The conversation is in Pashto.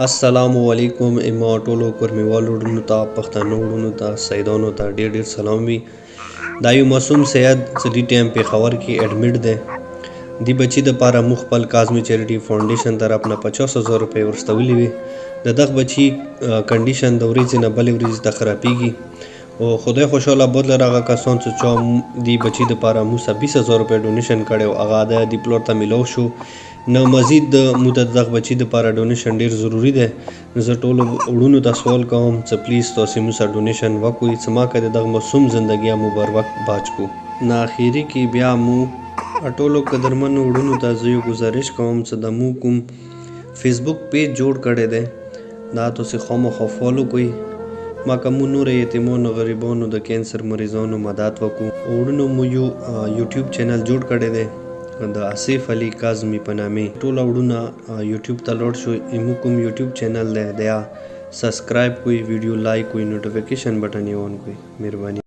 असलामुअलैकुम اما ټولو کورمیوالو وروڼو ته پښتنو وروڼو ته سیدانو ته ډیر ډیر سلام وي. دا یو معصوم سید چې دې ټایم پېښور کې اډمټ دی. دی بچي دپاره موږ خپل کاظمي چیریټي فاونډیشن طرف نه 50,000 روپۍ ورستولي وي. د دغه بچي کنډیشن د ورځې نه بلې ورځې ته خرابېږي او خدای خوشحاله بدله هغه کسان چې چا دی بچي دپاره موږ 20,000 روپۍ ډونیشن کړی او هغه د دې پلور ته میلاو شو. نه مزید موږ د دغه بچي دپاره ډونیشن ډېر ضروري دی. زه ټولو وروڼو ته سوال کوم چې پلیز تاسې موږ سره ډونیشن وکړئ چې ما که د دغه معصوم زندګي مو بر وخت باج کړو. نه اخري کې بیا مو ټولو قدرمنو وروڼو ته زه یو ګزارش کوم چې د مو کوم فیسبوک پیج جوړ کړی دی دا تاسې خامخا فالو کړئ. ما که مو نور یتیمانو غریبانو د کینسر مریضانو مدد وکړو. وروڼو مو یو یوټیوب چینل جوړ کړی دی د آصف علي کاظمي په نامې. ټوله وروڼه یوټیوب ته لاړ شئ. زموږ کوم یوټیوب چینل دی دا سبسکرایب کړئ، ویډیو لایک کړئ، نوټیفیکیشن بټن یې اون کړئ. مهرباني.